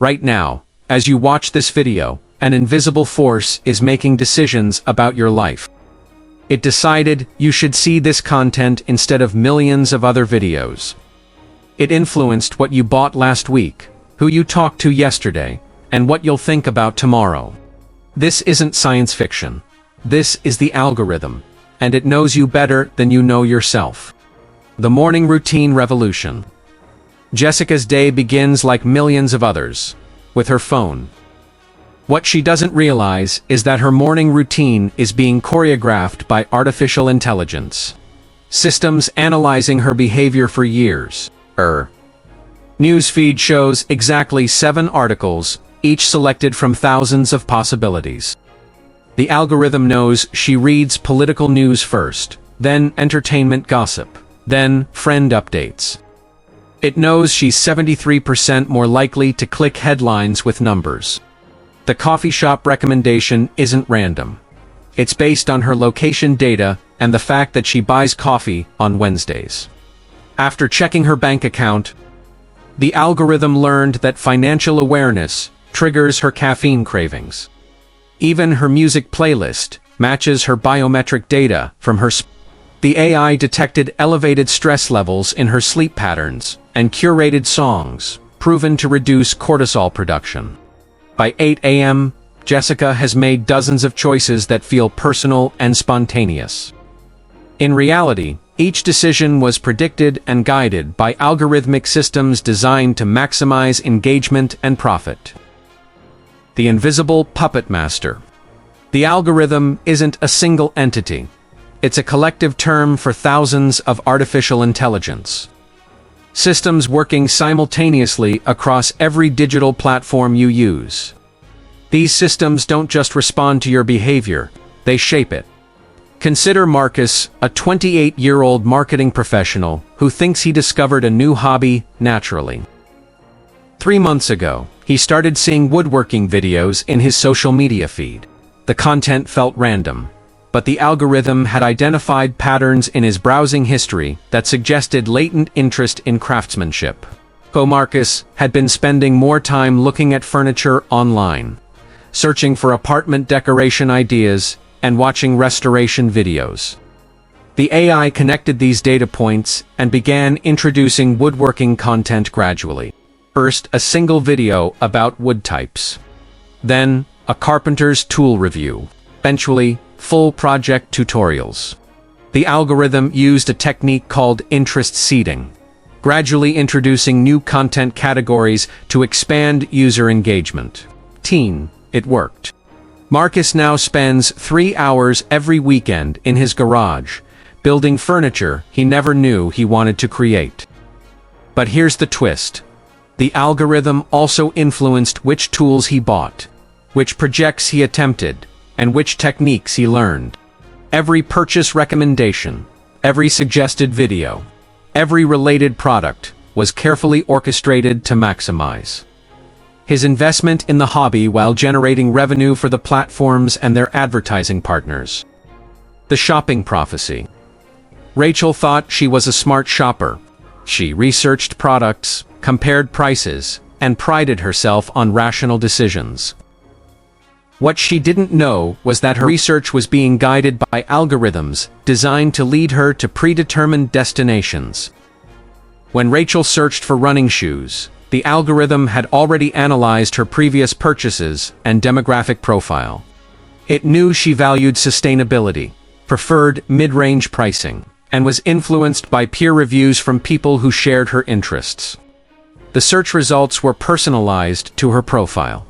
Right now, as you watch this video, an invisible force is making decisions about your life. It decided you should see this content instead of millions of other videos. It influenced what you bought last week, who you talked to yesterday, and what you'll think about tomorrow. This isn't science fiction. This is the algorithm, and it knows you better than you know yourself. The morning routine revolution. Jessica's day begins like millions of others, with her phone. What she doesn't realize is that her morning routine is being choreographed by artificial intelligence. Systems analyzing her behavior for years. Newsfeed shows exactly 7 articles, each selected from thousands of possibilities. The algorithm knows she reads political news first, then entertainment gossip, then friend updates. It knows she's 73% more likely to click headlines with numbers. The coffee shop recommendation isn't random. It's based on her location data and the fact that she buys coffee on Wednesdays. After checking her bank account, the algorithm learned that financial awareness triggers her caffeine cravings. Even her music playlist matches her biometric data from her The AI detected elevated stress levels in her sleep patterns and curated songs, proven to reduce cortisol production. By 8 a.m., Jessica has made dozens of choices that feel personal and spontaneous. In reality, each decision was predicted and guided by algorithmic systems designed to maximize engagement and profit. The invisible puppet master. The algorithm isn't a single entity. It's a collective term for thousands of artificial intelligence. Systems working simultaneously across every digital platform you use. These systems don't just respond to your behavior, they shape it. Consider Marcus, a 28-year-old marketing professional who thinks he discovered a new hobby naturally. 3 months ago, he started seeing woodworking videos in his social media feed. The content felt random, but the algorithm had identified patterns in his browsing history that suggested latent interest in craftsmanship. Marcus had been spending more time looking at furniture online, searching for apartment decoration ideas, and watching restoration videos. The AI connected these data points and began introducing woodworking content gradually. First, a single video about wood types. Then, a carpenter's tool review. Eventually, full project tutorials. The algorithm used a technique called interest seeding, gradually introducing new content categories to expand user engagement. It worked. Marcus now spends 3 hours every weekend in his garage, building furniture he never knew he wanted to create. But here's the twist. The algorithm also influenced which tools he bought, which projects he attempted, and which techniques he learned. Every purchase recommendation, every suggested video, every related product was carefully orchestrated to maximize his investment in the hobby while generating revenue for the platforms and their advertising partners. The shopping prophecy. Rachel thought she was a smart shopper. She researched products, compared prices, and prided herself on rational decisions. What she didn't know was that her research was being guided by algorithms designed to lead her to predetermined destinations. When Rachel searched for running shoes, the algorithm had already analyzed her previous purchases and demographic profile. It knew she valued sustainability, preferred mid-range pricing, and was influenced by peer reviews from people who shared her interests. The search results were personalized to her profile.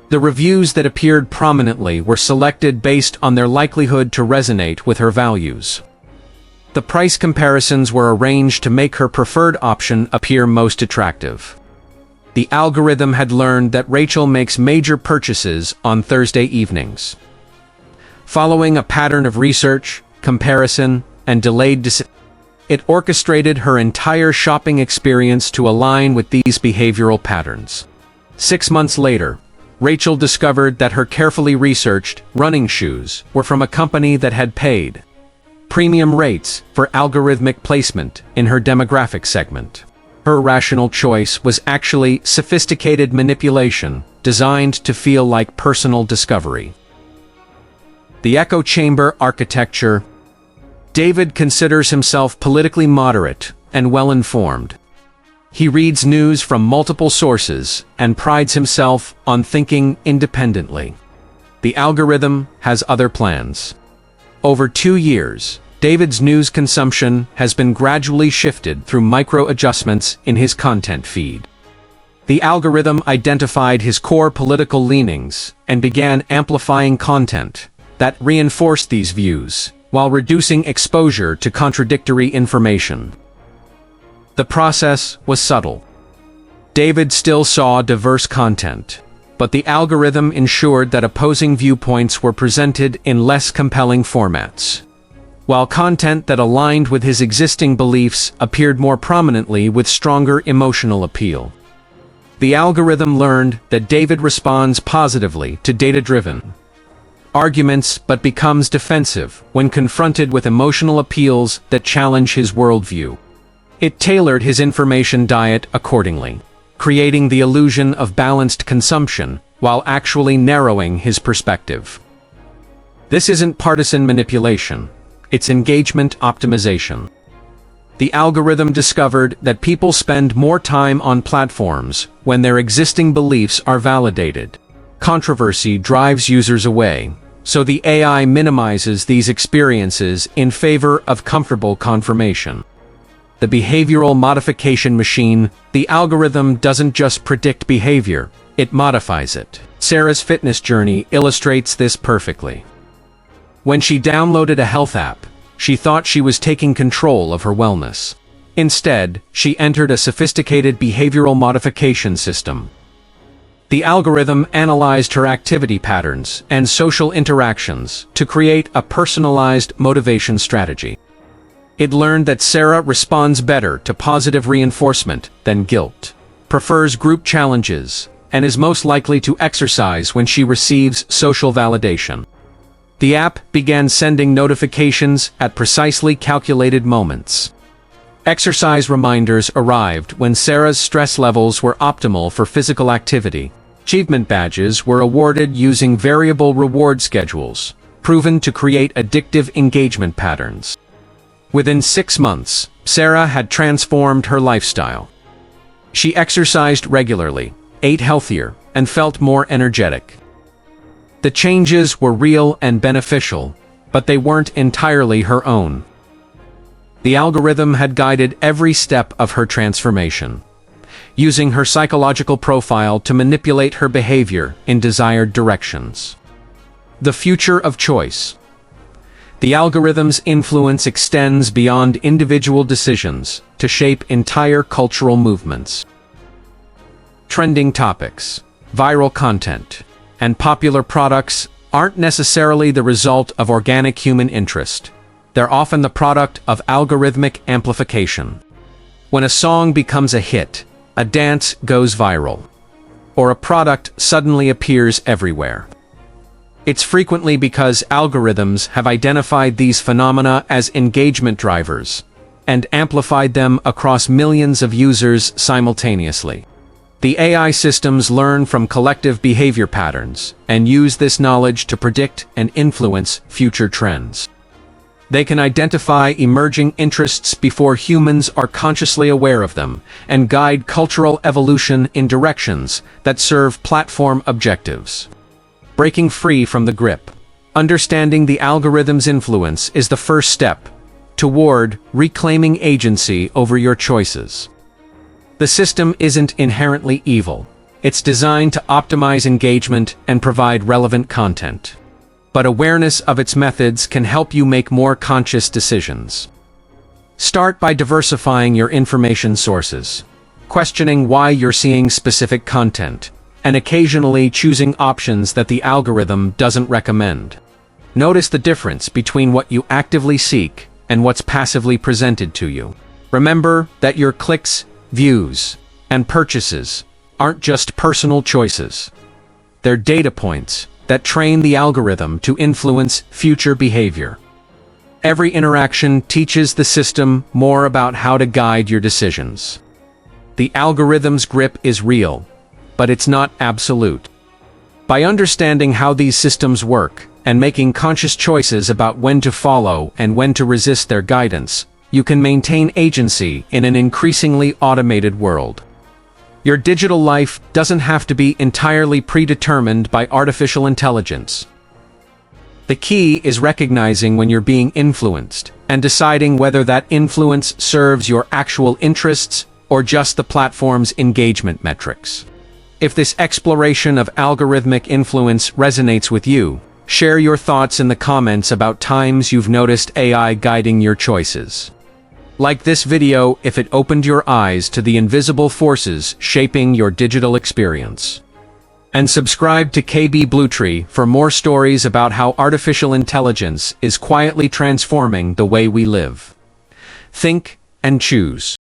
The reviews that appeared prominently were selected based on their likelihood to resonate with her values. The price comparisons were arranged to make her preferred option appear most attractive. The algorithm had learned that Rachel makes major purchases on Thursday evenings. Following a pattern of research, comparison, and delayed decision, it orchestrated her entire shopping experience to align with these behavioral patterns. 6 months later, Rachel discovered that her carefully researched running shoes were from a company that had paid premium rates for algorithmic placement in her demographic segment. Her rational choice was actually sophisticated manipulation, designed to feel like personal discovery. The echo chamber architecture. David considers himself politically moderate and well-informed. He reads news from multiple sources and prides himself on thinking independently. The algorithm has other plans. Over 2 years, David's news consumption has been gradually shifted through micro-adjustments in his content feed. The algorithm identified his core political leanings and began amplifying content that reinforced these views, while reducing exposure to contradictory information. The process was subtle. David still saw diverse content, but the algorithm ensured that opposing viewpoints were presented in less compelling formats, while content that aligned with his existing beliefs appeared more prominently with stronger emotional appeal. The algorithm learned that David responds positively to data-driven arguments but becomes defensive when confronted with emotional appeals that challenge his worldview. It tailored his information diet accordingly, creating the illusion of balanced consumption while actually narrowing his perspective. This isn't partisan manipulation, it's engagement optimization. The algorithm discovered that people spend more time on platforms when their existing beliefs are validated. Controversy drives users away, so the AI minimizes these experiences in favor of comfortable confirmation. The behavioral modification machine. The algorithm doesn't just predict behavior, it modifies it. Sarah's fitness journey illustrates this perfectly. When she downloaded a health app, she thought she was taking control of her wellness. Instead, she entered a sophisticated behavioral modification system. The algorithm analyzed her activity patterns and social interactions to create a personalized motivation strategy. It learned that Sarah responds better to positive reinforcement than guilt, prefers group challenges, and is most likely to exercise when she receives social validation. The app began sending notifications at precisely calculated moments. Exercise reminders arrived when Sarah's stress levels were optimal for physical activity. Achievement badges were awarded using variable reward schedules, proven to create addictive engagement patterns. Within 6 months, Sarah had transformed her lifestyle. She exercised regularly, ate healthier, and felt more energetic. The changes were real and beneficial, but they weren't entirely her own. The algorithm had guided every step of her transformation, using her psychological profile to manipulate her behavior in desired directions. The future of choice. The algorithm's influence extends beyond individual decisions to shape entire cultural movements. Trending topics, viral content, and popular products aren't necessarily the result of organic human interest. They're often the product of algorithmic amplification. When a song becomes a hit, a dance goes viral, or a product suddenly appears everywhere. It's frequently because algorithms have identified these phenomena as engagement drivers and amplified them across millions of users simultaneously. The AI systems learn from collective behavior patterns and use this knowledge to predict and influence future trends. They can identify emerging interests before humans are consciously aware of them and guide cultural evolution in directions that serve platform objectives. Breaking free from the grip. Understanding the algorithm's influence is the first step toward reclaiming agency over your choices. The system isn't inherently evil. It's designed to optimize engagement and provide relevant content. But awareness of its methods can help you make more conscious decisions. Start by diversifying your information sources, questioning why you're seeing specific content, and occasionally choosing options that the algorithm doesn't recommend. Notice the difference between what you actively seek and what's passively presented to you. Remember that your clicks, views, and purchases aren't just personal choices. They're data points that train the algorithm to influence future behavior. Every interaction teaches the system more about how to guide your decisions. The algorithm's grip is real, but it's not absolute. By understanding how these systems work, and making conscious choices about when to follow and when to resist their guidance, you can maintain agency in an increasingly automated world. Your digital life doesn't have to be entirely predetermined by artificial intelligence. The key is recognizing when you're being influenced, and deciding whether that influence serves your actual interests or just the platform's engagement metrics. If this exploration of algorithmic influence resonates with you, share your thoughts in the comments about times you've noticed AI guiding your choices. Like this video if it opened your eyes to the invisible forces shaping your digital experience. And subscribe to KB Bluetree for more stories about how artificial intelligence is quietly transforming the way we live. Think and choose.